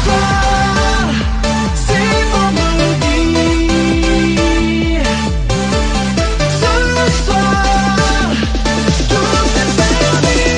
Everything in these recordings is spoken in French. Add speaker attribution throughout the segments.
Speaker 1: soir, c'est vendredi. Ce soir, tout est permis.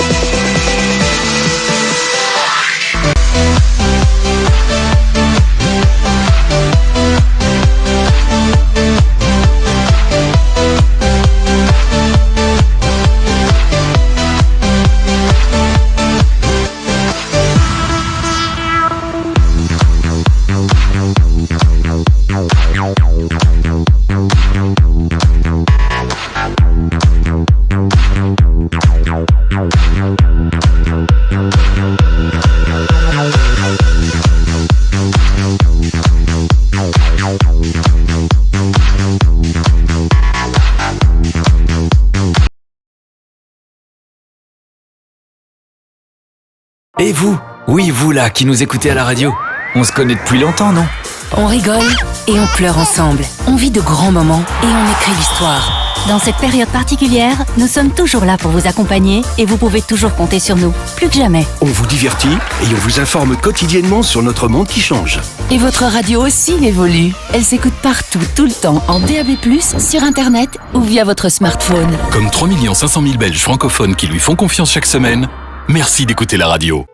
Speaker 2: Et vous? Oui, vous là, qui nous écoutez à la radio. On se connaît depuis longtemps, non?
Speaker 3: On rigole et on pleure ensemble. On vit de grands moments et on écrit l'histoire. Dans cette période particulière, nous sommes toujours là pour vous accompagner et vous pouvez toujours compter sur nous, plus que jamais.
Speaker 4: On vous divertit et on vous informe quotidiennement sur notre monde qui change.
Speaker 3: Et votre radio aussi évolue. Elle s'écoute partout, tout le temps, en DAB+, sur Internet ou via votre smartphone.
Speaker 5: Comme 3 500 000 Belges francophones qui lui font confiance chaque semaine, merci d'écouter la radio.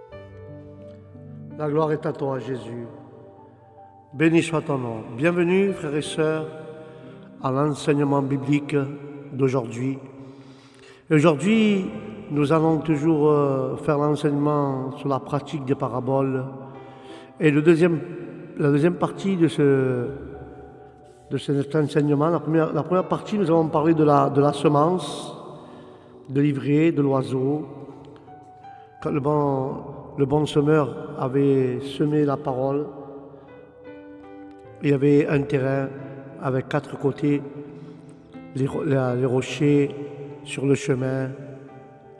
Speaker 6: La gloire est à toi, Jésus. Béni soit ton nom. Bienvenue, frères et sœurs, à l'enseignement biblique d'aujourd'hui. Et aujourd'hui, nous allons toujours faire l'enseignement sur la pratique des paraboles. Et la deuxième partie de cet enseignement, la première partie, nous allons parler de la semence, de l'ivraie, de l'oiseau. Quand le bon semeur avait semé la parole, il y avait un terrain avec 4 côtés, les rochers sur le chemin,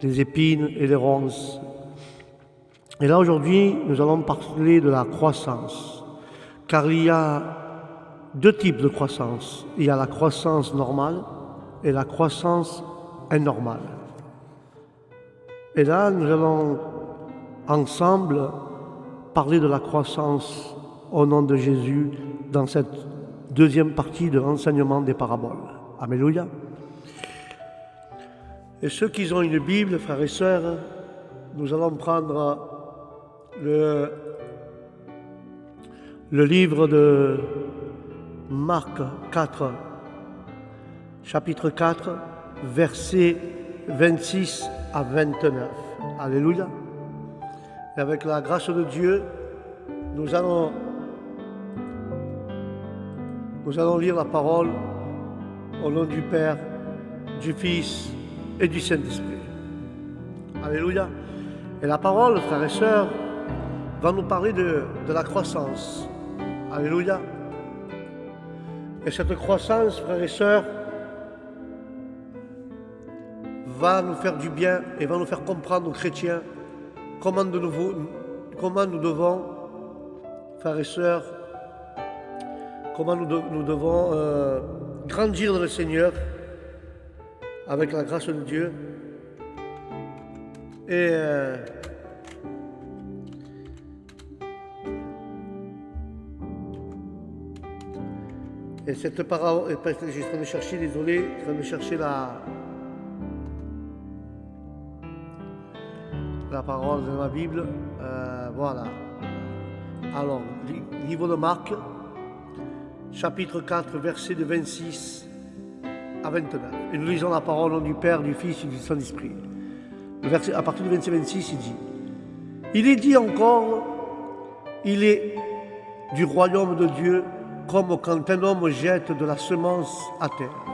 Speaker 6: les épines et les ronces. Et là aujourd'hui, nous allons parler de la croissance, car il y a 2 types de croissance. Il y a la croissance normale et la croissance anormale. Et là, nous allons ensemble parler de la croissance au nom de Jésus dans cette deuxième partie de l'enseignement des paraboles. Alléluia. Et ceux qui ont une Bible, frères et sœurs, nous allons prendre le livre de Marc 4, chapitre 4, versets 26 à 29. Alléluia. Et avec la grâce de Dieu, nous allons lire la parole au nom du Père, du Fils et du Saint-Esprit. Alléluia. Et la parole, frères et sœurs, va nous parler de la croissance. Alléluia. Et cette croissance, frères et sœurs, va nous faire du bien et va nous faire comprendre aux chrétiens comment nous devons, frères et sœurs, comment nous devons grandir dans le Seigneur avec la grâce de Dieu. Et cette parole, je suis en train de chercher, désolé, je suis en train de chercher la parole de ma Bible. Voilà. Alors, livre de Marc, chapitre 4, versets de 26 à 29. Et nous lisons la parole au nom du Père, du Fils et du Saint-Esprit. À partir du verset 26, il dit: il est dit encore, il est du royaume de Dieu comme quand un homme jette de la semence à terre.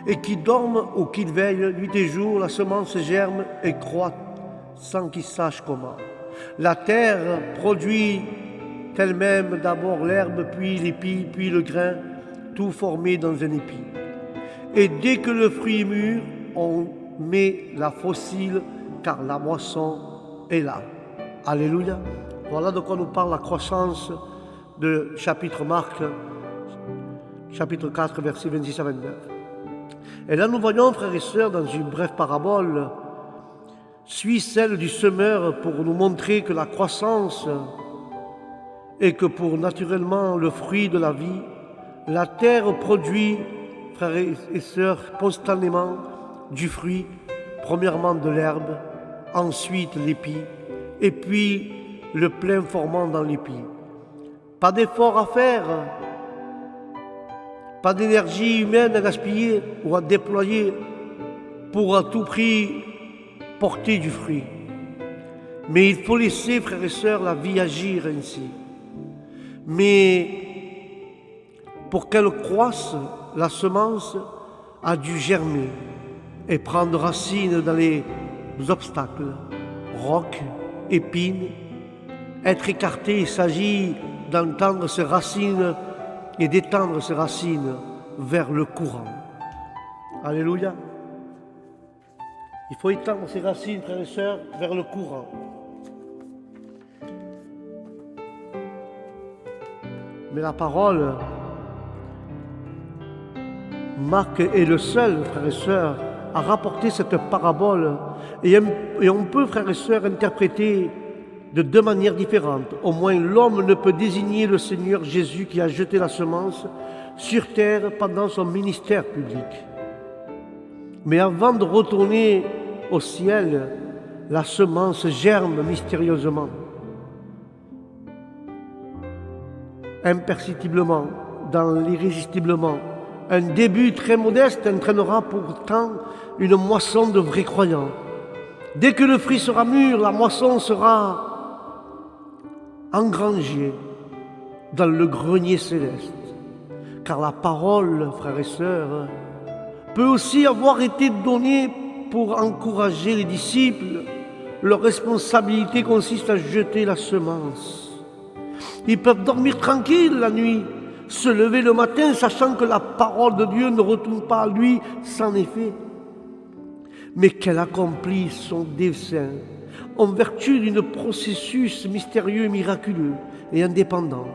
Speaker 6: Et qu'il dorme ou qu'il veille, nuit et jour, la semence germe et croît sans qu'il sache comment. La terre produit elle-même d'abord l'herbe, puis l'épi, puis le grain, tout formé dans un épi. Et dès que le fruit est mûr, on met la faucille, car la moisson est là. Alléluia. Voilà de quoi nous parle la croissance de chapitre Marc, chapitre 4, versets 26 à 29. Et là, nous voyons, frères et sœurs, dans une brève parabole, suit celle du semeur pour nous montrer que la croissance et que pour naturellement le fruit de la vie, la terre produit, frères et sœurs, spontanément du fruit, premièrement de l'herbe, ensuite l'épi, et puis le plein formant dans l'épi. Pas d'effort à faire, pas d'énergie humaine à gaspiller ou à déployer pour à tout prix porter du fruit. Mais il faut laisser, frères et sœurs, la vie agir ainsi. Mais pour qu'elle croisse, la semence a dû germer et prendre racine dans les obstacles, rocs, épines. Être écarté, il s'agit d'entendre ses racines et d'étendre ses racines vers le courant. Alléluia. Il faut étendre ses racines, frères et sœurs, vers le courant. Mais la parole, Marc est le seul, frères et sœurs, à rapporter cette parabole. Et on peut, frères et sœurs, interpréter de deux manières différentes. Au moins, l'homme ne peut désigner le Seigneur Jésus qui a jeté la semence sur terre pendant son ministère public. Mais avant de retourner au ciel, la semence germe mystérieusement, imperceptiblement, dans l'irrésistiblement. Un début très modeste entraînera pourtant une moisson de vrais croyants. Dès que le fruit sera mûr, la moisson sera engrangée dans le grenier céleste. Car la parole, frères et sœurs, peut aussi avoir été donnée pour encourager les disciples. Leur responsabilité consiste à jeter la semence. Ils peuvent dormir tranquilles la nuit, se lever le matin sachant que la parole de Dieu ne retourne pas à lui sans effet, mais qu'elle accomplit son dessein en vertu d'un processus mystérieux et miraculeux et indépendant.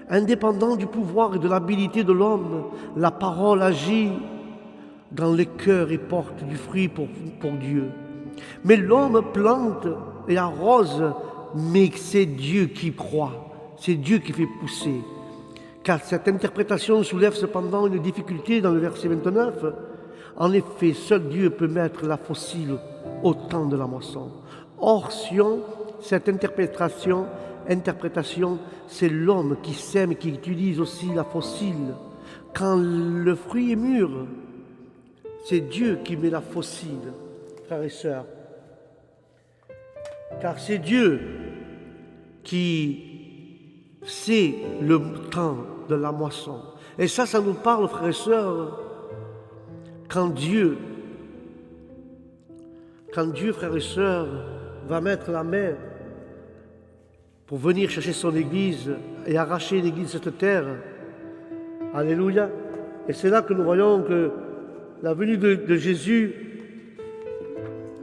Speaker 6: Indépendant du pouvoir et de l'habilité de l'homme, la parole agit dans les cœurs et porte du fruit pour Dieu. Mais l'homme plante et arrose, mais c'est Dieu qui croit, c'est Dieu qui fait pousser. Car cette interprétation soulève cependant une difficulté dans le verset 29. En effet, seul Dieu peut mettre la fossile au temps de la moisson. Or, cette interprétation, c'est l'homme qui sème et qui utilise aussi la fossile. Quand le fruit est mûr, c'est Dieu qui met la fossile, frères et sœurs. Car c'est Dieu qui sait le temps de la moisson. Et ça nous parle, frères et sœurs, quand Dieu, frères et sœurs, va mettre la main pour venir chercher son Église et arracher l'Église de cette terre. Alléluia. Et c'est là que nous voyons que la venue de Jésus,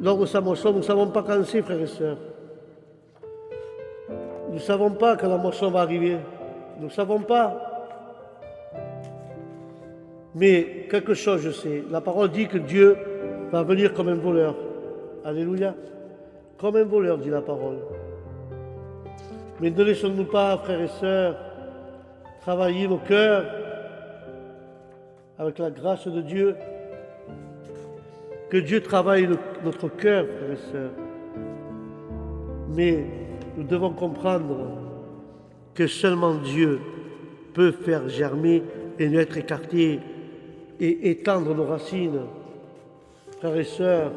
Speaker 6: lors de sa moisson, nous ne savons pas quand c'est, frères et sœurs. Nous ne savons pas quand la moisson va arriver. Nous ne savons pas. Mais quelque chose je sais. La parole dit que Dieu va venir comme un voleur. Alléluia. Comme un voleur, dit la parole. Mais ne laissons-nous pas, frères et sœurs, travailler nos cœurs avec la grâce de Dieu. Que Dieu travaille notre cœur, frères et sœurs. Mais nous devons comprendre que seulement Dieu peut faire germer et nous être écartés et étendre nos racines. Frères et sœurs,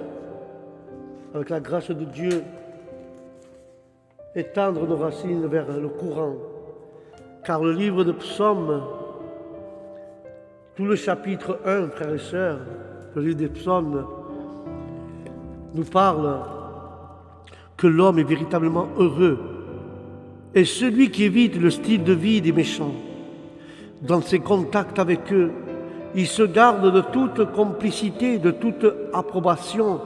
Speaker 6: avec la grâce de Dieu, étendre nos racines vers le courant. Car le livre de Psaumes, tout le chapitre 1, frères et sœurs, le livre des Psaumes, nous parle que l'homme est véritablement heureux et celui qui évite le style de vie des méchants. Dans ses contacts avec eux, il se garde de toute complicité, de toute approbation,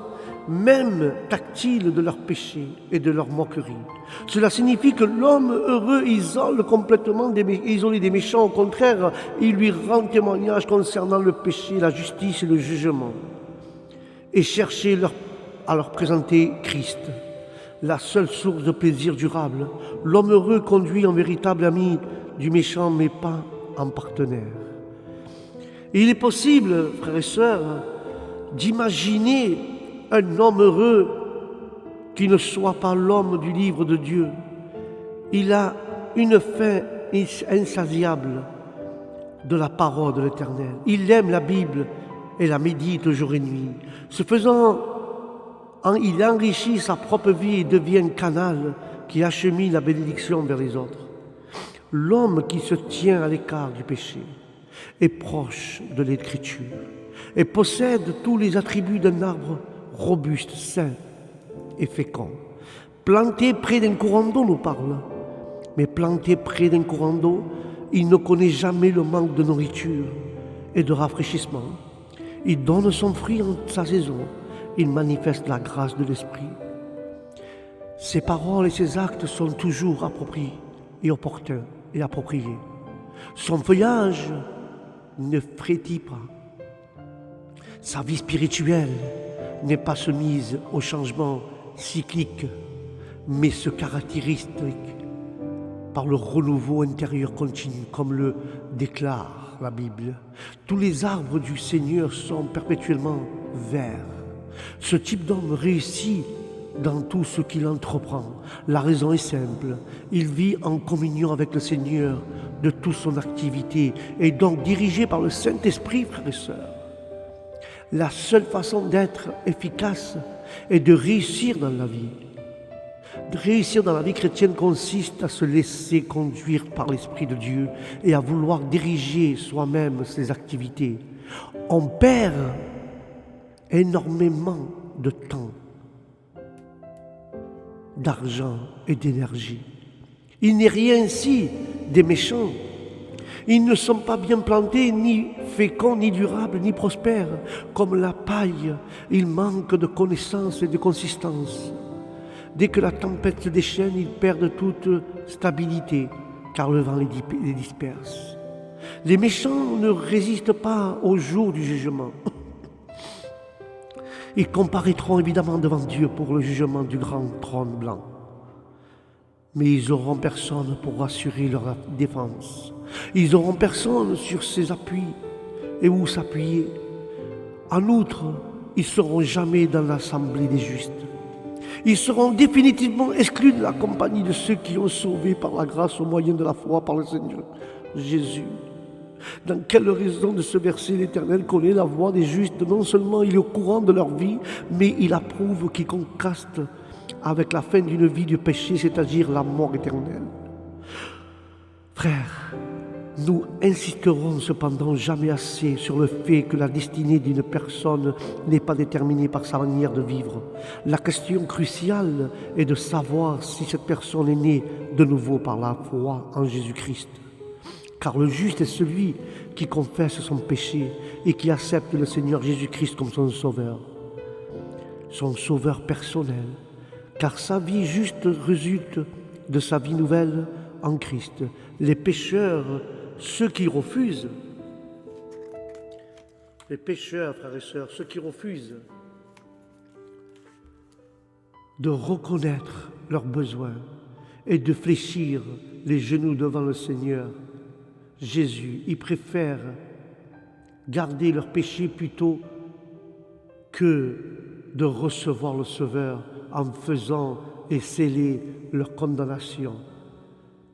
Speaker 6: même tactile de leurs péchés et de leurs moqueries. Cela signifie que l'homme heureux isole complètement isolé des méchants. Au contraire, il lui rend témoignage concernant le péché, la justice et le jugement. Et chercher à leur présenter Christ. la seule source de plaisir durable. L'homme heureux conduit en véritable ami du méchant, mais pas en partenaire. Et il est possible, frères et sœurs, d'imaginer un homme heureux qui ne soit pas l'homme du livre de Dieu. Il a une faim insatiable de la parole de l'Éternel. Il aime la Bible et la médite jour et nuit. Ce faisant, il enrichit sa propre vie et devient un canal qui achemine la bénédiction vers les autres. L'homme qui se tient à l'écart du péché est proche de l'Écriture et possède tous les attributs d'un arbre robuste, sain et fécond. Planté près d'un courant d'eau, nous parle. Mais planté près d'un courant d'eau, il ne connaît jamais le manque de nourriture et de rafraîchissement. Il donne son fruit en sa saison. Il manifeste la grâce de l'Esprit. Ses paroles et ses actes sont toujours appropriés et opportuns et appropriés. Son feuillage ne frétille pas. Sa vie spirituelle n'est pas soumise aux changements cycliques, mais se caractérise par le renouveau intérieur continu, comme le déclare la Bible. Tous les arbres du Seigneur sont perpétuellement verts. Ce type d'homme réussit dans tout ce qu'il entreprend. La raison est simple. Il vit en communion avec le Seigneur de toute son activité et donc dirigé par le Saint-Esprit, frères et sœurs. La seule façon d'être efficace est de réussir dans la vie. De réussir dans la vie chrétienne consiste à se laisser conduire par l'Esprit de Dieu et à vouloir diriger soi-même ses activités. On perd énormément de temps, d'argent et d'énergie. Il n'est rien ainsi des méchants. Ils ne sont pas bien plantés, ni féconds, ni durables, ni prospères. Comme la paille, ils manquent de connaissance et de consistance. Dès que la tempête se déchaîne, ils perdent toute stabilité, car le vent les disperse. Les méchants ne résistent pas au jour du jugement. Ils comparaîtront évidemment devant Dieu pour le jugement du grand trône blanc. Mais ils n'auront personne pour assurer leur défense. Ils n'auront personne sur ses appuis et où s'appuyer. En outre, ils ne seront jamais dans l'assemblée des justes. Ils seront définitivement exclus de la compagnie de ceux qui ont sauvé par la grâce au moyen de la foi par le Seigneur Jésus. Dans quelle raison de ce verset, l'Éternel connaît la voie des justes. Non seulement il est au courant de leur vie, mais il approuve quiconque caste avec la fin d'une vie du péché, c'est-à-dire la mort éternelle. Frères, nous insisterons cependant jamais assez sur le fait que la destinée d'une personne n'est pas déterminée par sa manière de vivre. La question cruciale est de savoir si cette personne est née de nouveau par la foi en Jésus-Christ. Car le juste est celui qui confesse son péché et qui accepte le Seigneur Jésus-Christ comme son sauveur personnel. Car sa vie juste résulte de sa vie nouvelle en Christ. Les pécheurs, ceux qui refusent, les pécheurs, frères et sœurs, ceux qui refusent de reconnaître leurs besoins et de fléchir les genoux devant le Seigneur Jésus, ils préfèrent garder leur péché plutôt que de recevoir le Sauveur en faisant et sceller leur condamnation.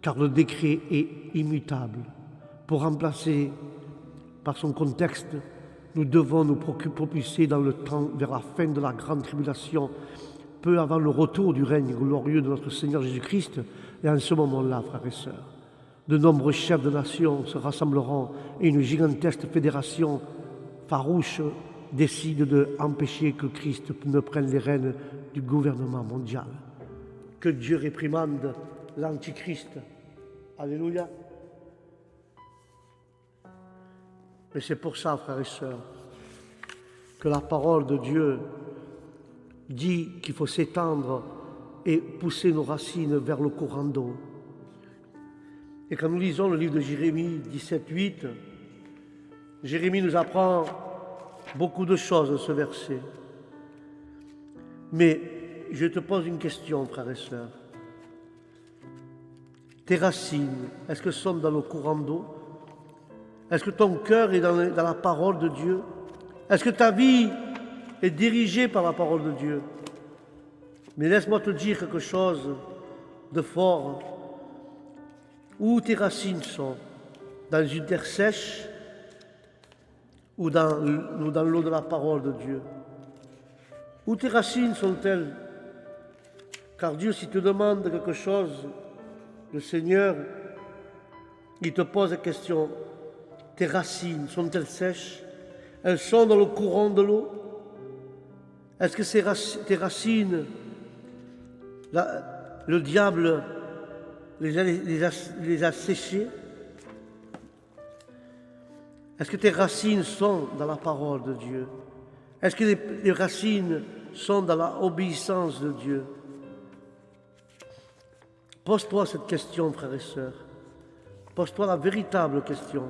Speaker 6: Car le décret est immutable. Pour remplacer par son contexte, nous devons nous propulser dans le temps vers la fin de la grande tribulation, peu avant le retour du règne glorieux de notre Seigneur Jésus-Christ. Et en ce moment-là, frères et sœurs, de nombreux chefs de nations se rassembleront et une gigantesque fédération farouche décide d'empêcher que Christ ne prenne les rênes du gouvernement mondial. Que Dieu réprimande l'Antichrist. Alléluia. Mais c'est pour ça, frères et sœurs, que la parole de Dieu dit qu'il faut s'étendre et pousser nos racines vers le courant d'eau. Et quand nous lisons le livre de Jérémie 17:8, Jérémie nous apprend beaucoup de choses de ce verset. Mais je te pose une question, frères et sœurs. Tes racines, est-ce que sont dans le courant d'eau? Est-ce que ton cœur est dans la parole de Dieu? Est-ce que ta vie est dirigée par la parole de Dieu? Mais laisse-moi te dire quelque chose de fort. Où tes racines sont? Dans une terre sèche ou dans l'eau de la parole de Dieu? Où tes racines sont-elles? Car Dieu, s'il te demande quelque chose, le Seigneur, il te pose la question. Tes racines sont-elles sèches? Elles sont dans le courant de l'eau? Est-ce que tes racines, le diable les a séchées? Est-ce que tes racines sont dans la parole de Dieu? Est-ce que les racines sont dans l'obéissance de Dieu? Pose-toi cette question, frères et sœurs. Pose-toi la véritable question.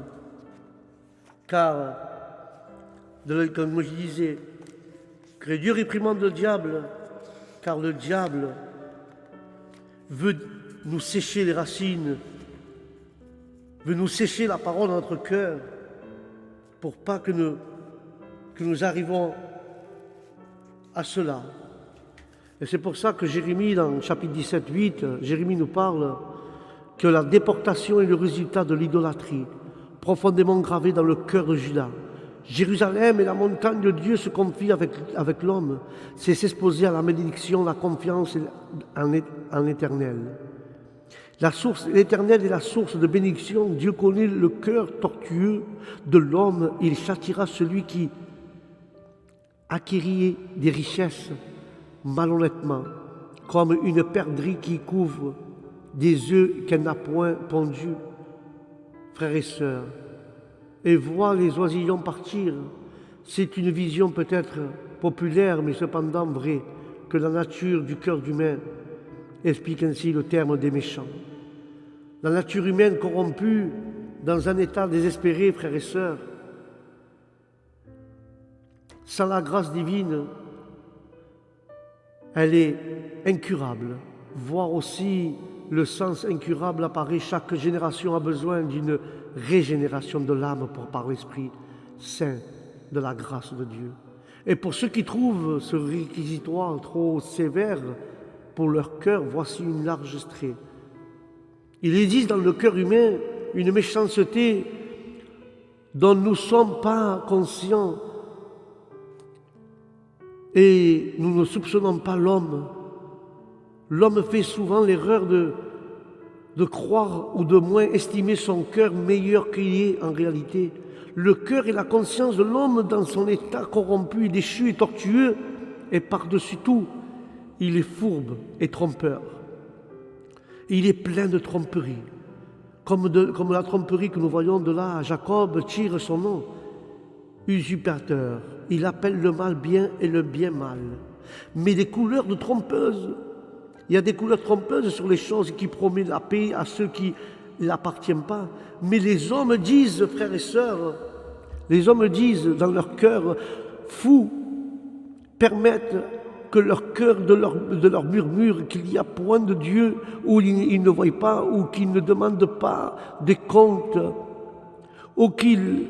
Speaker 6: Car, comme je disais, que Dieu réprimande le diable, car le diable veut nous sécher les racines, veut nous sécher la parole dans notre cœur, pour pas que nous arrivons à cela. Et c'est pour ça que Jérémie, dans le chapitre 17, 8, Jérémie nous parle que la déportation est le résultat de l'idolâtrie, profondément gravée dans le cœur de Juda. Jérusalem et la montagne de Dieu se confient avec l'homme, c'est s'exposer à la bénédiction, la confiance en l'Éternel. L'Éternel est la source de bénédiction. Dieu connaît le cœur tortueux de l'homme. Il châtiera celui qui acquérit des richesses malhonnêtement, comme une perdrix qui couvre des œufs qu'elle n'a point pondus. Frères et sœurs, et voit les oisillons partir. C'est une vision peut-être populaire, mais cependant vraie, que la nature du cœur humain explique ainsi le terme des méchants. La nature humaine corrompue, dans un état désespéré, frères et sœurs, sans la grâce divine, elle est incurable. Voir aussi le sens incurable apparaît. Chaque génération a besoin d'une régénération de l'âme par l'Esprit Saint de la grâce de Dieu. Et pour ceux qui trouvent ce réquisitoire trop sévère pour leur cœur, voici une large trait. Il existe dans le cœur humain une méchanceté dont nous ne sommes pas conscients et nous ne soupçonnons pas l'homme. L'homme fait souvent l'erreur de croire ou de moins estimer son cœur meilleur qu'il est en réalité. Le cœur est la conscience de l'homme dans son état corrompu, déchu et tortueux, et par-dessus tout, il est fourbe et trompeur. Il est plein de tromperie, comme la tromperie que nous voyons de là. Jacob tire son nom, usurpateur. Il appelle le mal bien et le bien mal. Mais des couleurs de trompeuses. Il y a des couleurs trompeuses sur les choses qui promettent la paix à ceux qui ne l'appartiennent pas. Mais les hommes disent, frères et sœurs, les hommes disent dans leur cœur, fous, permettent que leur cœur de leur murmure qu'il n'y a point de Dieu, où ils ne voient pas, ou qu'ils ne demandent pas des comptes, ou qu'ils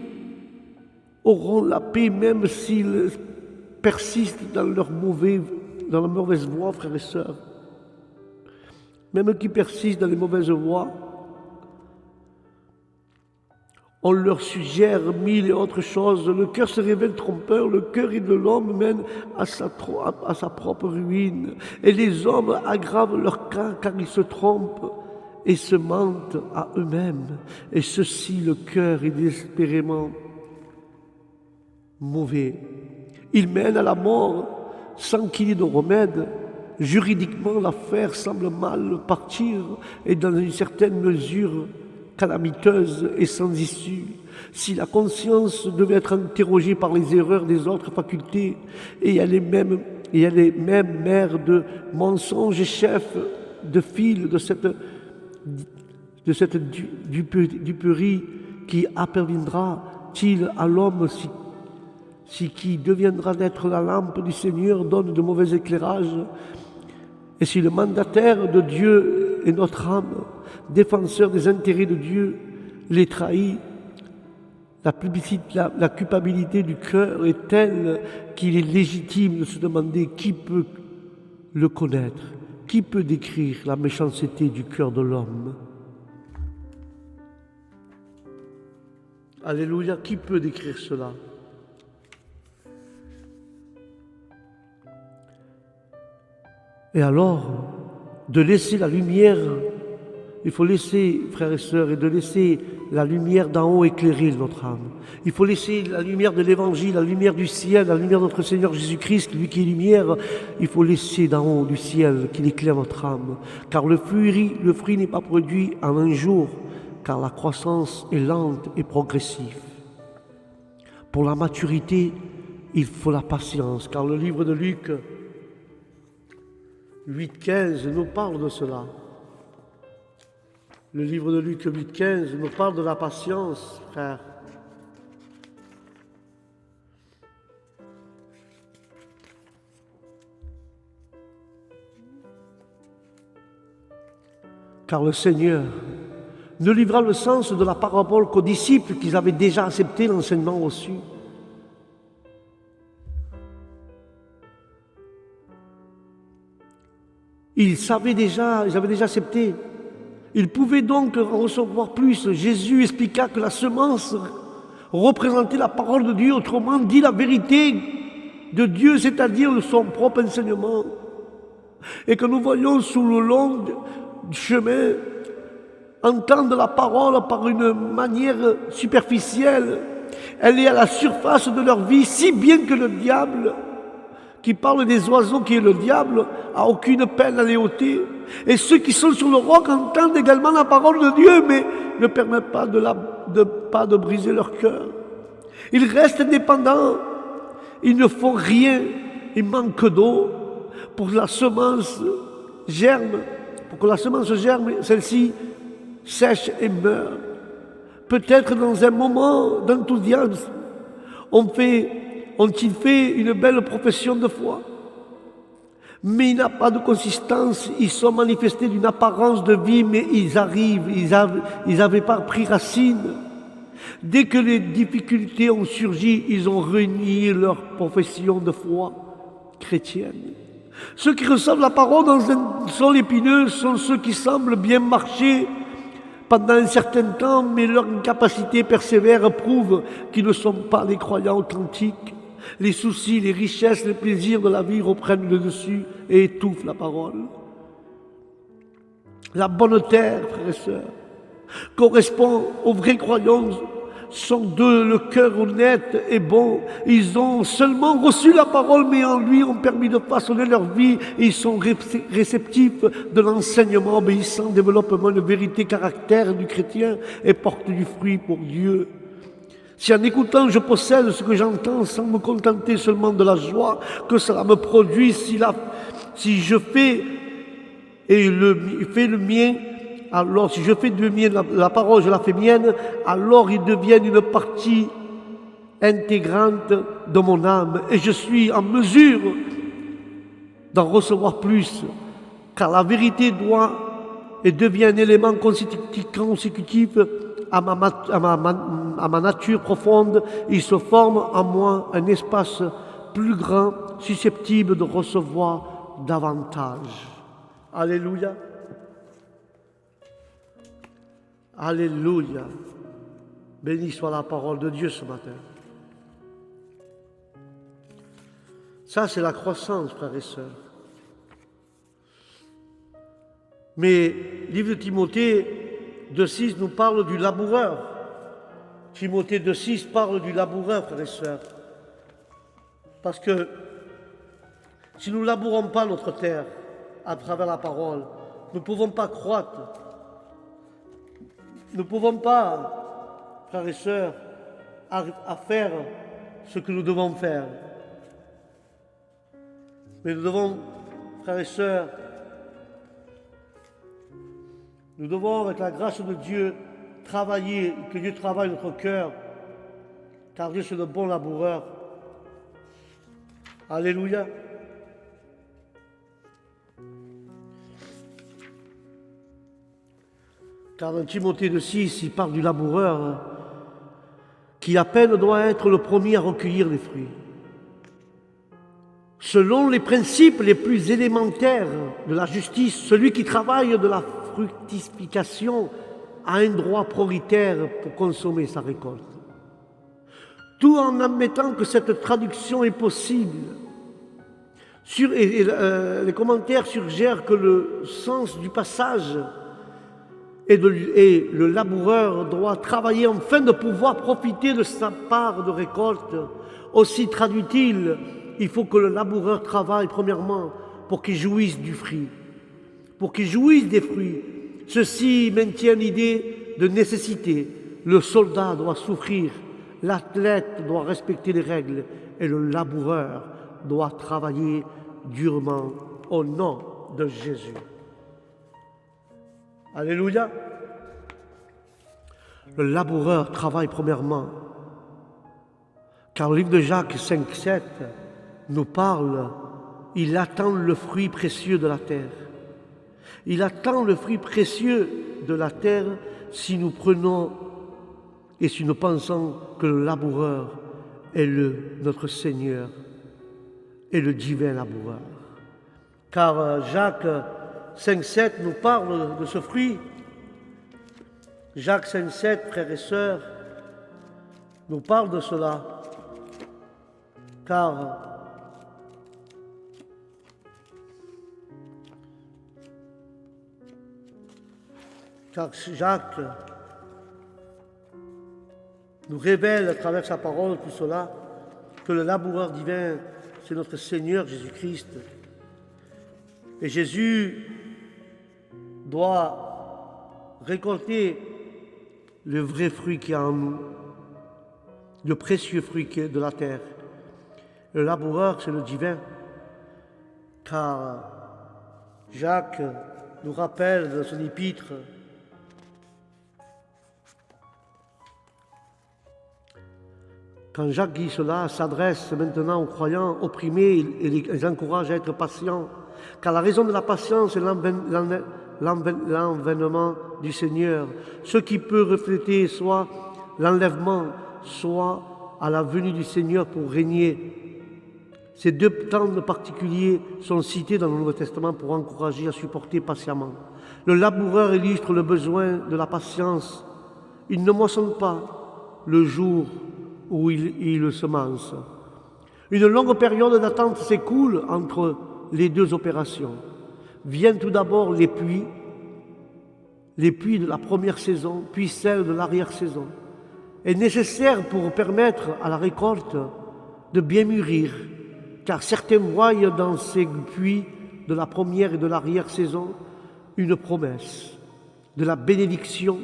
Speaker 6: auront la paix même s'ils persistent dans la mauvaise voie, frères et sœurs. Même qui persistent dans les mauvaises voies, on leur suggère mille et autres choses. Le cœur se révèle trompeur, le cœur de l'homme mène à sa propre ruine. Et les hommes aggravent leur cas car ils se trompent et se mentent à eux-mêmes. Et ceci, le cœur est désespérément mauvais. Il mène à la mort sans qu'il y ait de remède. Juridiquement, l'affaire semble mal partir et dans une certaine mesure calamiteuse et sans issue. Si la conscience devait être interrogée par les erreurs des autres facultés, et elle est même mère de mensonges et chef de fil de cette duperie qui apparviendra-t-il à l'homme si qui deviendra d'être la lampe du Seigneur donne de mauvais éclairages Et si le mandataire de Dieu est notre âme, défenseur des intérêts de Dieu, les trahit, la culpabilité du cœur est telle qu'il est légitime de se demander qui peut le connaître, qui peut décrire la méchanceté du cœur de l'homme. Alléluia, qui peut décrire cela? Et alors, de laisser la lumière, il faut laisser, frères et sœurs, et de laisser la lumière d'en haut éclairer notre âme. Il faut laisser la lumière de l'Évangile, la lumière du ciel, la lumière de notre Seigneur Jésus-Christ, lui qui est lumière. Il faut laisser d'en haut du ciel qu'il éclaire notre âme. Car le fruit n'est pas produit en un jour, car la croissance est lente et progressive. Pour la maturité, il faut la patience, car le livre de Luc 8,15 nous parle de cela. Le livre de Luc 8,15 nous parle de la patience, frère. Car le Seigneur ne livra le sens de la parabole qu'aux disciples qu'ils avaient déjà accepté l'enseignement reçu. Ils avaient déjà accepté. Ils pouvaient donc en recevoir plus. Jésus expliqua que la semence représentait la parole de Dieu, autrement dit la vérité de Dieu, c'est-à-dire son propre enseignement. Et que nous voyons sous le long du chemin entendre la parole par une manière superficielle. Elle est à la surface de leur vie, si bien que le diable, qui parle des oiseaux qui est le diable, a aucune peine à les ôter. Et ceux qui sont sur le roc entendent également la parole de Dieu, mais ne permettent pas de briser leur cœur. Ils restent indépendants, ils ne font rien, il manque d'eau pour que la semence germe. Pour que la semence germe, celle-ci sèche et meurt. Peut-être dans un moment d'enthousiasme, ont-ils fait une belle profession de foi, mais il n'a pas de consistance, ils sont manifestés d'une apparence de vie, mais ils n'avaient pas pris racine. Dès que les difficultés ont surgi, ils ont renié leur profession de foi chrétienne. Ceux qui reçoivent la parole dans un sol épineux sont ceux qui semblent bien marcher pendant un certain temps, mais leur incapacité persévère prouve qu'ils ne sont pas des croyants authentiques. Les soucis, les richesses, les plaisirs de la vie reprennent le dessus et étouffent la parole. La bonne terre, frères et sœurs, correspond aux vrais croyants. Sont d'eux le cœur honnête et bon. Ils ont seulement reçu la parole, mais en lui ont permis de façonner leur vie. Et ils sont réceptifs de l'enseignement obéissant, développement de vérité caractère du chrétien et portent du fruit pour Dieu. Si en écoutant je possède ce que j'entends sans me contenter seulement de la joie que cela me produit, si je fais le mien, alors si je fais de mien la parole, je la fais mienne, alors ils deviennent une partie intégrante de mon âme et je suis en mesure d'en recevoir plus, car la vérité doit et devient un élément consécutif à ma nature profonde. Il se forme en moi un espace plus grand, susceptible de recevoir davantage. Alléluia. Alléluia. Béni soit la parole de Dieu ce matin. Ça, c'est la croissance, frères et sœurs. Mais livre de Timothée 2,6 nous parle du laboureur. Timothée 2,6 parle du laboureur, frères et sœurs. Parce que si nous ne labourons pas notre terre à travers la parole, nous ne pouvons pas croître. Nous ne pouvons pas, frères et sœurs, à faire ce que nous devons faire. Mais nous devons, frères et sœurs, nous devons, avec la grâce de Dieu, travailler, que Dieu travaille notre cœur, car Dieu c'est le bon laboureur. Alléluia. Car dans Timothée 2,6, il parle du laboureur qui à peine doit être le premier à recueillir les fruits. Selon les principes les plus élémentaires de la justice, celui qui travaille de la fructification a un droit prioritaire pour consommer sa récolte. Tout en admettant que cette traduction est possible. Les commentaires suggèrent que le sens du passage et le laboureur doit travailler afin de pouvoir profiter de sa part de récolte. Aussi traduit-il, il faut que le laboureur travaille premièrement pour qu'il jouisse du fruit, pour qu'il jouisse des fruits. Ceci maintient l'idée de nécessité. Le soldat doit souffrir, l'athlète doit respecter les règles et le laboureur doit travailler durement au nom de Jésus. Alléluia. Le laboureur travaille premièrement, car le livre de Jacques 5,7 nous parle, il attend le fruit précieux de la terre. Il attend le fruit précieux de la terre si nous prenons et si nous pensons que le laboureur est notre Seigneur et le divin laboureur. Car Jacques 5,7 nous parle de ce fruit. Jacques 5,7, frères et sœurs, nous parle de cela. Car Jacques nous révèle à travers sa parole tout cela, que le laboureur divin, c'est notre Seigneur Jésus-Christ. Et Jésus doit récolter le vrai fruit qui est en nous, le précieux fruit qui est de la terre. Le laboureur, c'est le divin, car Jacques nous rappelle dans son épître quand Jacques dit cela, s'adresse maintenant aux croyants opprimés et les encourage à être patients, car la raison de la patience est l'avènement du Seigneur, ce qui peut refléter soit l'enlèvement, soit à la venue du Seigneur pour régner. Ces deux temps particuliers sont cités dans le Nouveau Testament pour encourager à supporter patiemment. Le laboureur illustre le besoin de la patience. Il ne moissonne pas le jour où il semence. Une longue période d'attente s'écoule entre les deux opérations. Viennent tout d'abord les pluies de la première saison, puis celles de l'arrière-saison. Est nécessaire pour permettre à la récolte de bien mûrir, car certains voient dans ces pluies de la première et de l'arrière-saison une promesse de la bénédiction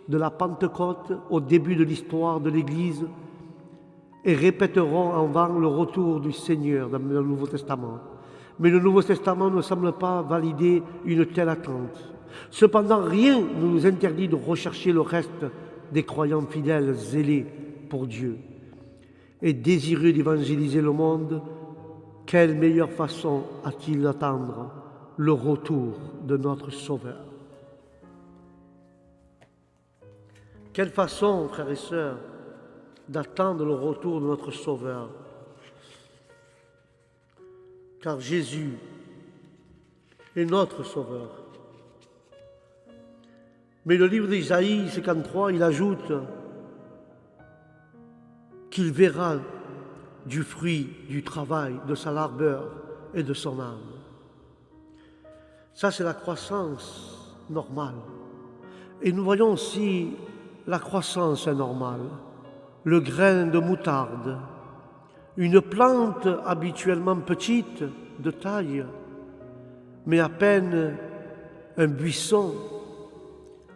Speaker 6: de la Pentecôte au début de l'histoire de l'Église et répéteront en vain le retour du Seigneur dans le Nouveau Testament. Mais le Nouveau Testament ne semble pas valider une telle attente. Cependant, rien ne nous interdit de rechercher le reste des croyants fidèles, zélés pour Dieu et désireux d'évangéliser le monde. Quelle meilleure façon a-t-il d'attendre le retour de notre Sauveur? Quelle façon, frères et sœurs, d'attendre le retour de notre Sauveur? Car Jésus est notre Sauveur. Mais le livre d'Isaïe 53, il ajoute qu'il verra du fruit du travail de sa labeur et de son âme. Ça, c'est la croissance normale. Et nous voyons aussi la croissance anormale, le grain de moutarde, une plante habituellement petite de taille, mais à peine un buisson,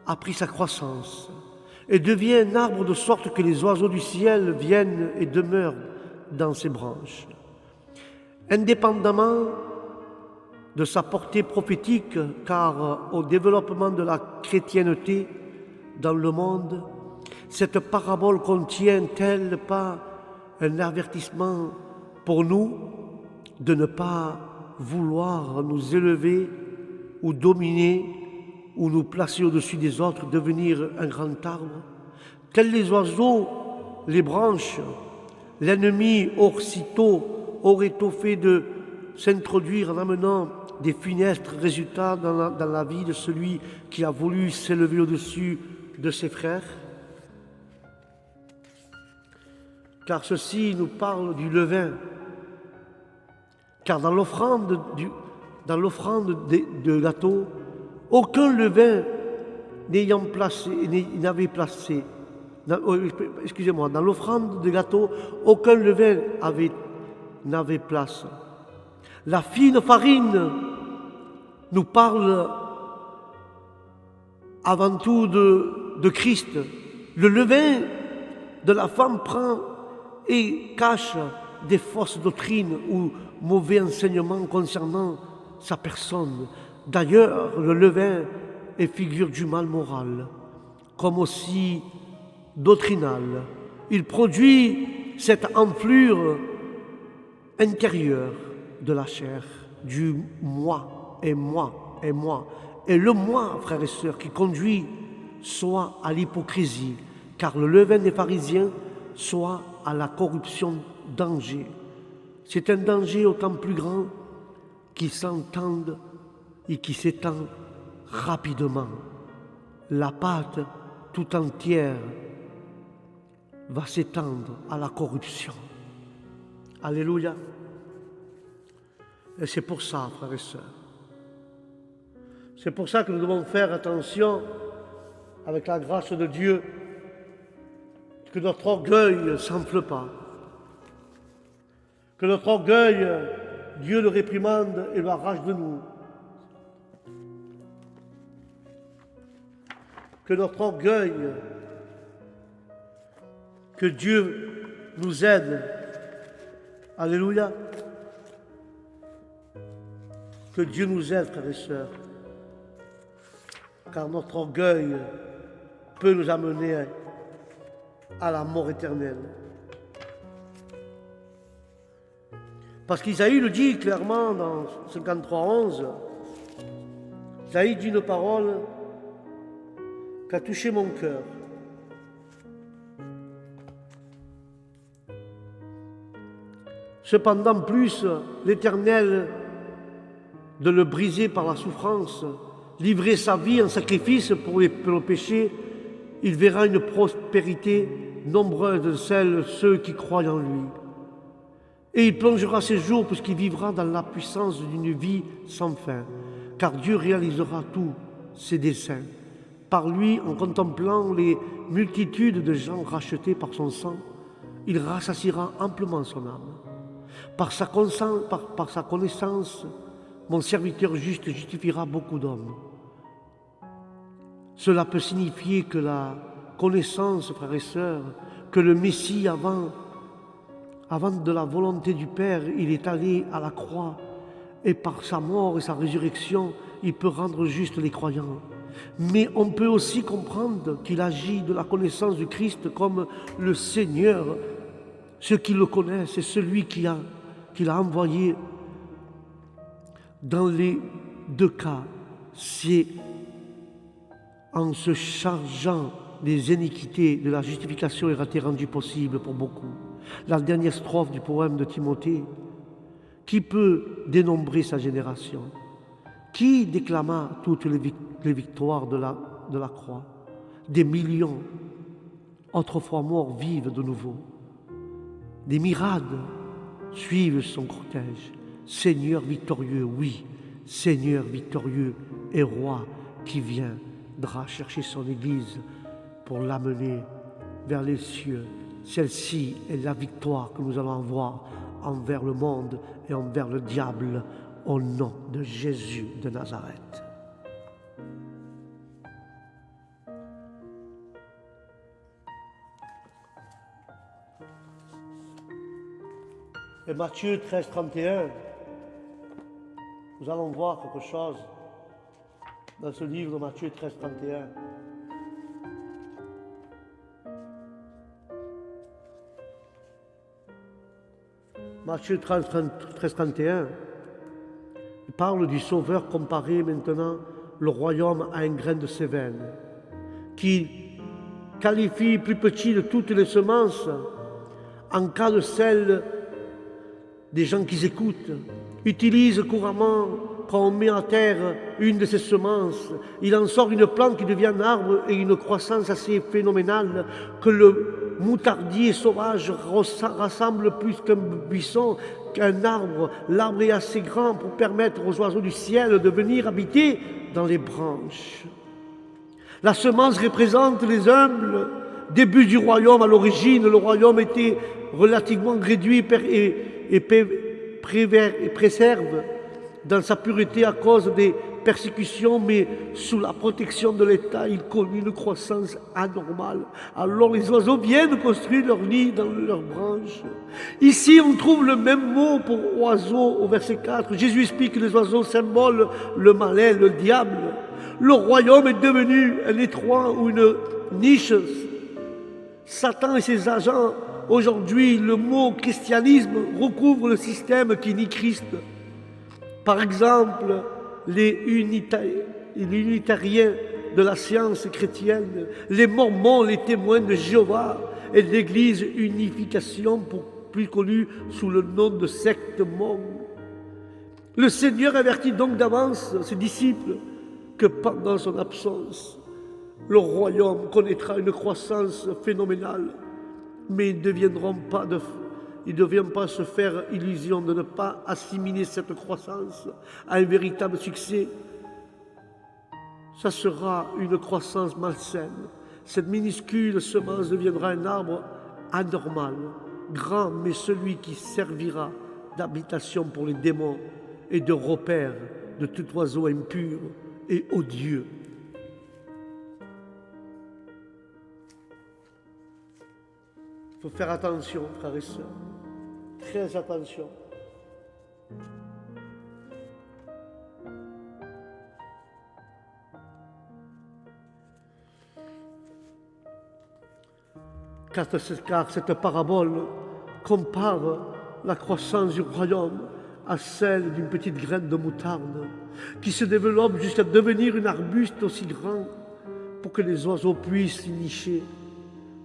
Speaker 6: a pris sa croissance et devient un arbre de sorte que les oiseaux du ciel viennent et demeurent dans ses branches. Indépendamment de sa portée prophétique, car au développement de la chrétienté dans le monde, cette parabole contient-elle pas un avertissement pour nous de ne pas vouloir nous élever ou dominer ou nous placer au-dessus des autres, devenir un grand arbre. Tels les oiseaux, les branches, l'ennemi aussitôt aurait au fait de s'introduire en amenant des funestes résultats dans la vie de celui qui a voulu s'élever au-dessus de ses frères. Car ceci nous parle du levain. Car dans l'offrande de gâteau, aucun levain n'avait placé. Dans l'offrande de gâteau, aucun levain n'avait place. La fine farine nous parle avant tout de Christ. Le levain de la femme prend et cache des fausses doctrines ou mauvais enseignements concernant sa personne. D'ailleurs, le levain est figure du mal moral, comme aussi doctrinal. Il produit cette enflure intérieure de la chair, du moi et moi et moi. Et le moi, frères et sœurs, qui conduit soit à l'hypocrisie, car le levain des pharisiens, soit à la corruption danger. C'est un danger autant plus grand qui s'entend et qui s'étend rapidement. La pâte tout entière va s'étendre à la corruption. Alléluia. Et c'est pour ça, frères et sœurs. C'est pour ça que nous devons faire attention, avec la grâce de Dieu, que notre orgueil ne s'enfle pas. Que notre orgueil, Dieu le réprimande et l'arrache de nous. Que notre orgueil, que Dieu nous aide. Alléluia. Que Dieu nous aide, frères et sœurs. Car notre orgueil peut nous amener à la mort éternelle. Parce qu'Isaïe le dit clairement dans 53:11, Isaïe dit une parole qui a touché mon cœur. Cependant, plus l'Éternel de le briser par la souffrance, livrer sa vie en sacrifice pour le péché, il verra une prospérité nombreuse de ceux qui croient en lui. Et il plongera ses jours puisqu'il vivra dans la puissance d'une vie sans fin, car Dieu réalisera tous ses desseins. Par lui, en contemplant les multitudes de gens rachetés par son sang, il rassasiera amplement son âme. Par sa connaissance, mon serviteur juste justifiera beaucoup d'hommes. Cela peut signifier que la connaissance, frères et sœurs, que le Messie, avant de la volonté du Père, il est allé à la croix, et par sa mort et sa résurrection, il peut rendre juste les croyants. Mais on peut aussi comprendre qu'il agit de la connaissance du Christ comme le Seigneur. Ceux qui le connaissent, c'est celui qu'il a envoyé. Dans les deux cas, c'est en se chargeant des iniquités de la justification a été rendue possible pour beaucoup. La dernière strophe du poème de Timothée, qui peut dénombrer sa génération? Qui déclama toutes les victoires de la croix? Des millions, autrefois morts, vivent de nouveau. Des myriades suivent son cortège. Seigneur victorieux, oui, Seigneur victorieux et roi qui viendra chercher son Église pour l'amener vers les cieux. Celle-ci est la victoire que nous allons avoir envers le monde et envers le diable au nom de Jésus de Nazareth. Et Matthieu 13, 31, nous allons voir quelque chose dans ce livre de Matthieu 13, 31. Matthieu 13, 31, il parle du Sauveur comparé maintenant le royaume a un grain de sévène qui qualifie plus petit de toutes les semences en cas de celle des gens qui écoutent, utilise couramment quand on met à terre une de ces semences, il en sort une plante qui devient un arbre et une croissance assez phénoménale que le moutardier sauvage rassemble plus qu'un buisson, qu'un arbre. L'arbre est assez grand pour permettre aux oiseaux du ciel de venir habiter dans les branches. La semence représente les humbles débuts du royaume. À l'origine, le royaume était relativement réduit et préserve dans sa pureté à cause des persécutions, mais sous la protection de l'État, il connut une croissance anormale. Alors les oiseaux viennent construire leur nid dans leurs branches. Ici, on trouve le même mot pour oiseau au verset 4. Jésus explique que les oiseaux symbolent le malin, le diable. Le royaume est devenu un étroit ou une niche. Satan et ses agents, aujourd'hui, le mot christianisme recouvre le système qui nie Christ. Par exemple, les unitariens de la science chrétienne, les mormons, les témoins de Jéhovah et l'Église unification, plus connue sous le nom de secte monde. Le Seigneur avertit donc d'avance ses disciples que pendant son absence, le royaume connaîtra une croissance phénoménale, mais ils ne deviendront pas se faire illusion de ne pas assimiler cette croissance à un véritable succès. Ça sera une croissance malsaine. Cette minuscule semence deviendra un arbre anormal, grand, mais celui qui servira d'habitation pour les démons et de repère de tout oiseau impur et odieux. Il faut faire attention, frères et sœurs. Très attention. Car cette parabole compare la croissance du royaume à celle d'une petite graine de moutarde qui se développe jusqu'à devenir un arbuste aussi grand pour que les oiseaux puissent y nicher.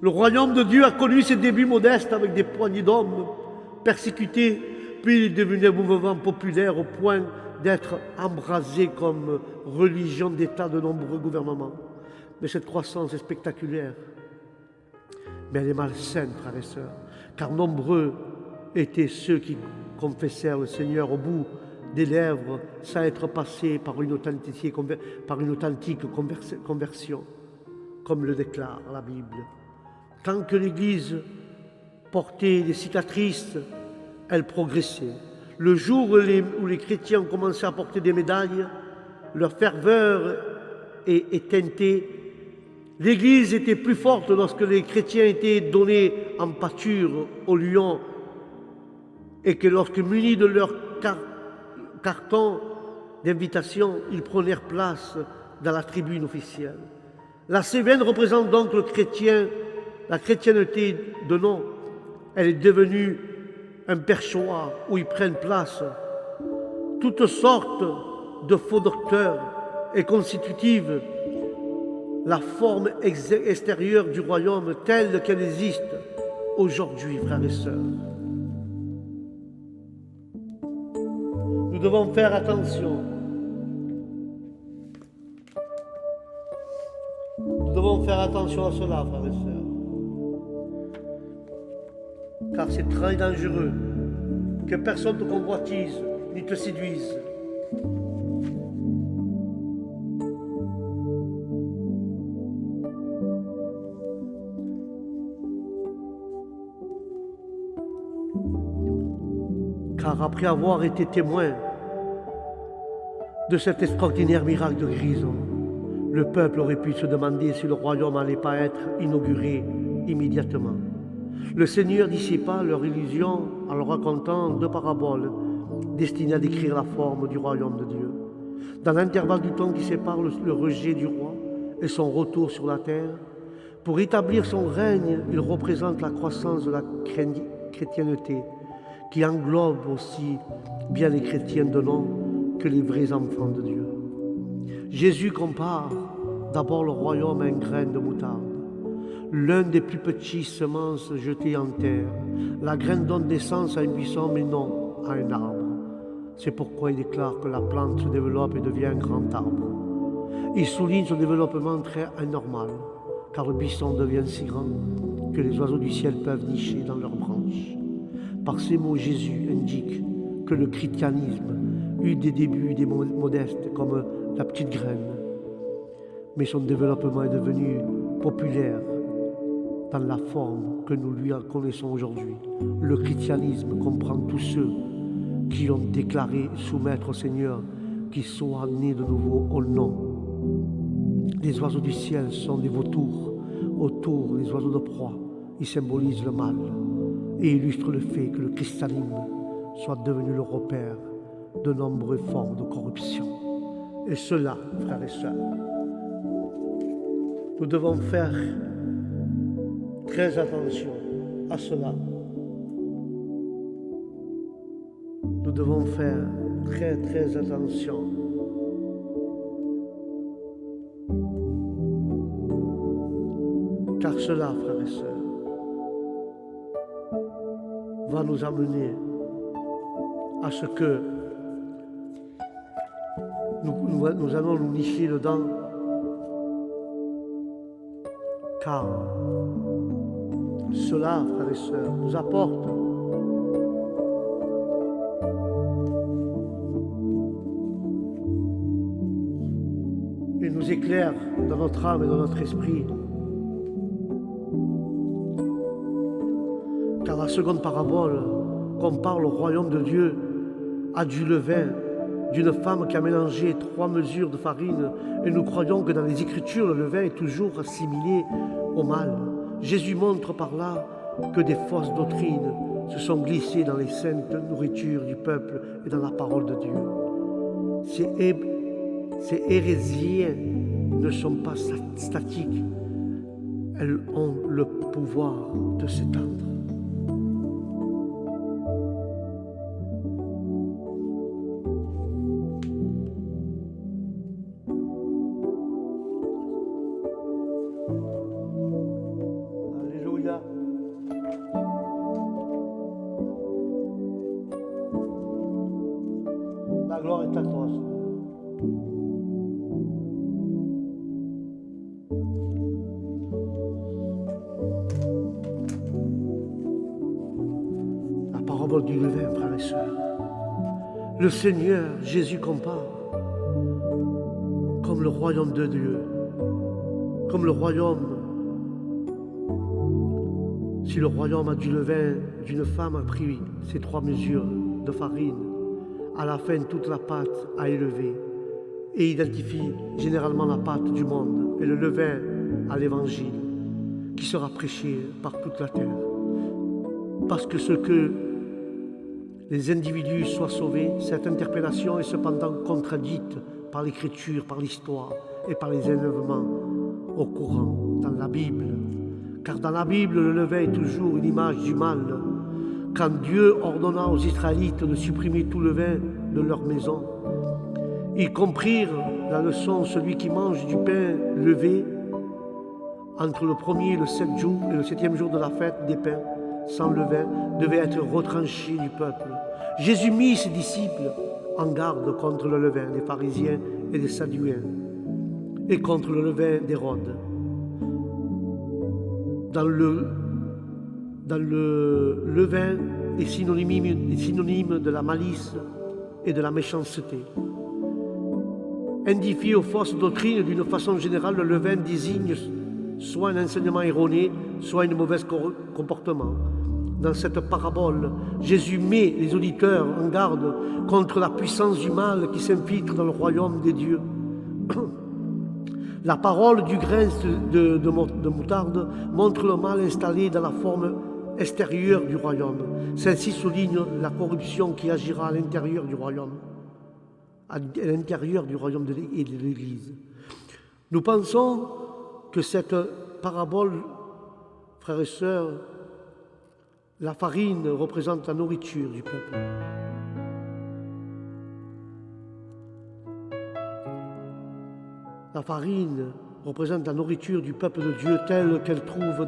Speaker 6: Le royaume de Dieu a connu ses débuts modestes avec des poignées d'hommes persécutés, puis il est devenu un mouvement populaire au point d'être embrasé comme religion d'État de nombreux gouvernements. Mais cette croissance est spectaculaire. Mais elle est malsaine, frères et sœurs, car nombreux étaient ceux qui confessèrent le Seigneur au bout des lèvres sans être passés par une authentique conversion, comme le déclare la Bible. Tant que l'Église portait des cicatrices, elle progressait. Le jour où les chrétiens ont commencé à porter des médailles, leur ferveur est éteintée. L'Église était plus forte lorsque les chrétiens étaient donnés en pâture aux lions et que lorsque munis de leur carton d'invitation, ils prenaient place dans la tribune officielle. La Cévenne représente donc la chrétienté de nom. Elle est devenue un perchoir où ils prennent place toutes sortes de faux docteurs et constitutive la forme extérieure du royaume telle qu'elle existe aujourd'hui, frères et sœurs. Nous devons faire attention. Nous devons faire attention à cela, frères et sœurs. Car c'est très dangereux que personne te convoitise ni te séduise. Car après avoir été témoin de cet extraordinaire miracle de guérison, le peuple aurait pu se demander si le royaume n'allait pas être inauguré immédiatement. Le Seigneur dissipa leur illusion en leur racontant deux paraboles destinées à décrire la forme du royaume de Dieu. Dans l'intervalle du temps qui sépare le rejet du roi et son retour sur la terre, pour établir son règne, il représente la croissance de la chrétienté, qui englobe aussi bien les chrétiens de nom que les vrais enfants de Dieu. Jésus compare d'abord le royaume à un grain de moutarde, l'un des plus petits semences jetées en terre. La graine donne naissance à un buisson, mais non à un arbre. C'est pourquoi il déclare que la plante se développe et devient un grand arbre. Il souligne son développement très anormal, car le buisson devient si grand que les oiseaux du ciel peuvent nicher dans leurs branches. Par ces mots, Jésus indique que le christianisme eut des débuts des modestes comme la petite graine, mais son développement est devenu populaire dans la forme que nous lui connaissons aujourd'hui. Le christianisme comprend tous ceux qui ont déclaré soumettre au Seigneur, qui soient nés de nouveau au nom. Les oiseaux du ciel sont des vautours, autour des oiseaux de proie. Ils symbolisent le mal et illustrent le fait que le christianisme soit devenu le repère de nombreuses formes de corruption. Et cela, frères et sœurs, nous devons faire très attention à cela. Nous devons faire très attention. Car cela, frères et sœurs, va nous amener à ce que nous allons nous nicher dedans, car cela, frères et sœurs, nous apporte et nous éclaire dans notre âme et dans notre esprit. Car la seconde parabole compare le royaume de Dieu à du levain d'une femme qui a mélangé 3 mesures de farine, et nous croyons que dans les Écritures, le levain est toujours assimilé au mal. Jésus montre par là que des fausses doctrines se sont glissées dans les saintes nourritures du peuple et dans la parole de Dieu. Ces hérésies ne sont pas statiques, elles ont le pouvoir de s'étendre. Alléluia. La gloire est à toi. La parabole du levain, frères et sœurs. Le Seigneur Jésus compare comme le royaume de Dieu, comme le royaume. Si le royaume a du levain d'une femme a pris ces 3 mesures de farine, à la fin toute la pâte a élevé et identifie généralement la pâte du monde et le levain à l'évangile qui sera prêché par toute la terre. Parce que ce que les individus soient sauvés, cette interpellation est cependant contredite par l'écriture, par l'histoire et par les événements au courant dans la Bible. Car dans la Bible, le levain est toujours une image du mal. Quand Dieu ordonna aux Israélites de supprimer tout levain de leur maison, ils comprirent la leçon: celui qui mange du pain levé entre le premier et le 7e jour et le 7e jour de la fête des pains sans levain devait être retranché du peuple. Jésus mit ses disciples en garde contre le levain des pharisiens et des sadducéens et contre le levain d'Hérode. Dans le levain est synonyme de la malice et de la méchanceté. Indiqué aux fausses doctrines d'une façon générale, le levain désigne soit un enseignement erroné, soit un mauvais comportement. Dans cette parabole, Jésus met les auditeurs en garde contre la puissance du mal qui s'infiltre dans le royaume des dieux. La parole du grain de moutarde montre le mal installé dans la forme extérieure du royaume. Celle-ci souligne la corruption qui agira à l'intérieur du royaume, et de l'Église. Nous pensons que cette parabole, frères et sœurs, la farine représente la nourriture du peuple. La farine représente la nourriture du peuple de Dieu telle qu'elle se trouve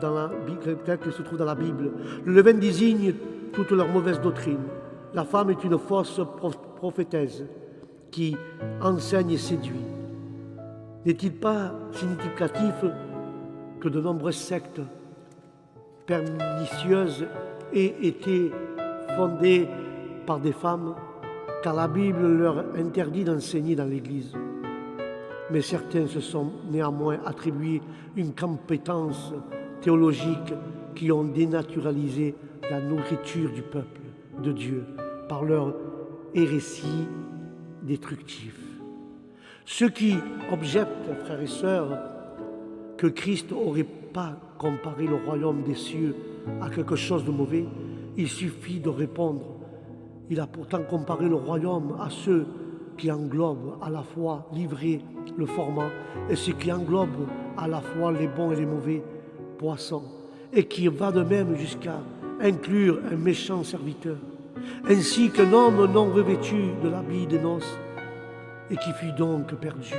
Speaker 6: dans la Bible. Le levain désigne toute leur mauvaise doctrine. La femme est une fausse prophétesse qui enseigne et séduit. N'est-il pas significatif que de nombreuses sectes pernicieuses aient été fondées par des femmes, car la Bible leur interdit d'enseigner dans l'Église. Mais certains se sont néanmoins attribué une compétence théologique qui ont dénaturalisé la nourriture du peuple de Dieu par leur hérésie destructive. Ceux qui objectent, frères et sœurs, que Christ n'aurait pas comparé le royaume des cieux à quelque chose de mauvais, il suffit de répondre. Il a pourtant comparé le royaume à ceux qui englobent à la fois l'ivraie, le format, et ce qui englobe à la fois les bons et les mauvais poissons, et qui va de même jusqu'à inclure un méchant serviteur, ainsi qu'un homme non revêtu de l'habit des noces, et qui fut donc perdu.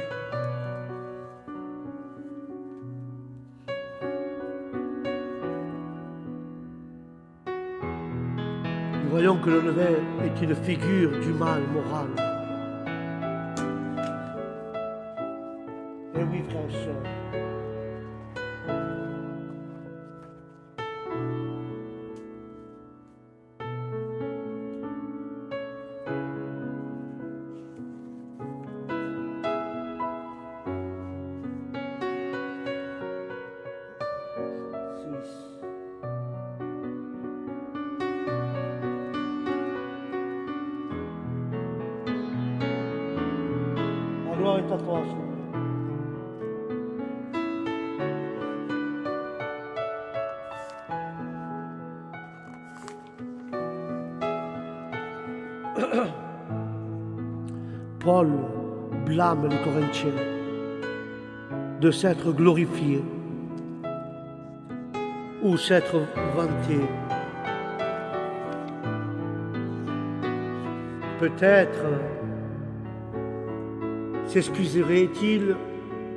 Speaker 6: Nous voyons que le levain est une figure du mal moral. Et oui, frères et sœurs, la gloire est à toi, Seigneur. Paul blâme les Corinthiens de s'être glorifiés ou s'être vantés. Peut-être s'excuserait-il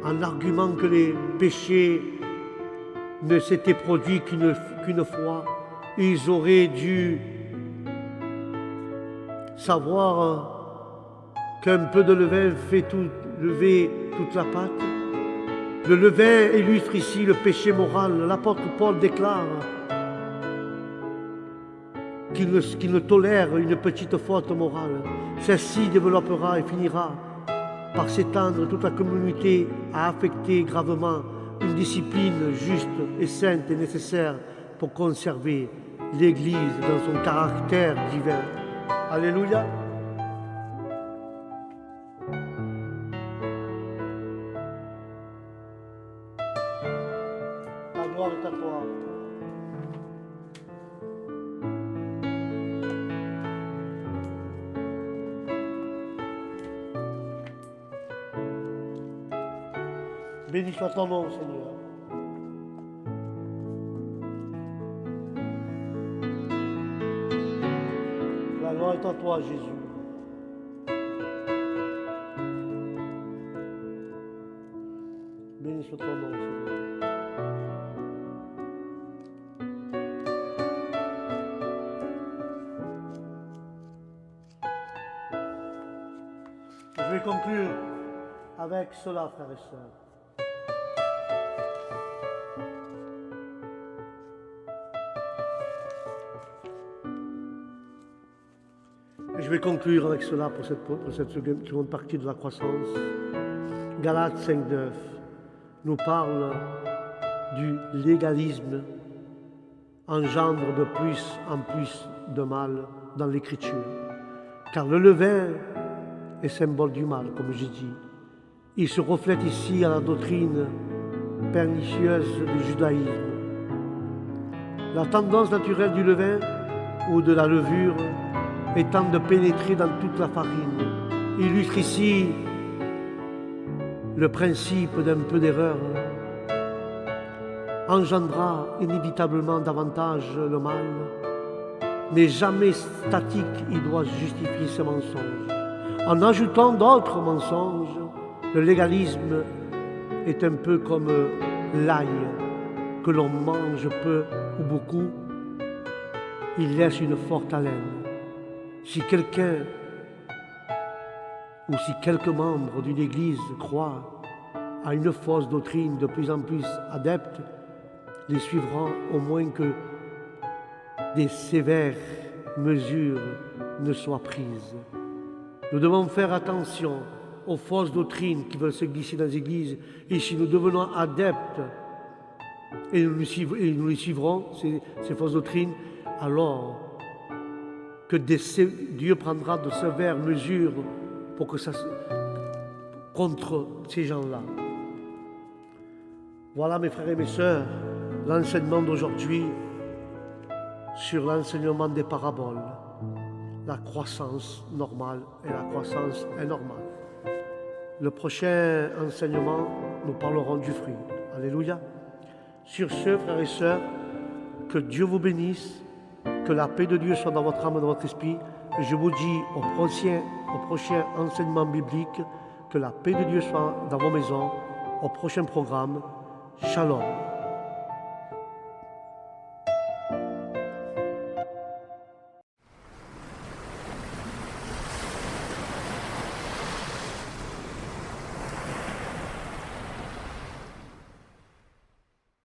Speaker 6: en arguant que les péchés ne s'étaient produits qu'une fois. Ils auraient dû savoir qu'un peu de levain fait lever toute la pâte. Le levain illustre ici le péché moral. L'apôtre Paul déclare qu'il ne tolère une petite faute morale. Celle-ci développera et finira par s'étendre. Toute la communauté a affecté gravement une discipline juste et sainte et nécessaire pour conserver l'Église dans son caractère divin. Alléluia. La gloire est à toi. Béni soit ton nom, Seigneur. La gloire est à toi, Jésus. Béni soit ton nom, Seigneur. Je vais conclure avec cela, frères et sœurs. Je vais conclure avec cela pour cette seconde partie de la croissance. Galates 5,9 nous parle du légalisme engendre de plus en plus de mal dans l'Écriture. Car le levain est symbole du mal, comme j'ai dit. Il se reflète ici à la doctrine pernicieuse du judaïsme. La tendance naturelle du levain ou de la levure étant de pénétrer dans toute la farine, illustre ici le principe d'un peu d'erreur, engendra inévitablement davantage le mal, mais jamais statique il doit justifier ce mensonge. En ajoutant d'autres mensonges, le légalisme est un peu comme l'ail que l'on mange peu ou beaucoup. Il laisse une forte haleine. Si quelqu'un ou si quelques membres d'une église croient à une fausse doctrine de plus en plus adepte, les suivront au moins que des sévères mesures ne soient prises. Nous devons faire attention aux fausses doctrines qui veulent se glisser dans les églises, et si nous devenons adeptes et nous les suivrons, ces fausses doctrines, alors que Dieu prendra de sévères mesures contre ces gens-là. Voilà, mes frères et mes sœurs, l'enseignement d'aujourd'hui sur l'enseignement des paraboles, la croissance normale et la croissance anormale. Le prochain enseignement, nous parlerons du fruit. Alléluia. Sur ce, frères et sœurs, que Dieu vous bénisse, que la paix de Dieu soit dans votre âme et dans votre esprit. Et je vous dis au prochain enseignement biblique, que la paix de Dieu soit dans vos maisons, au prochain programme. Shalom.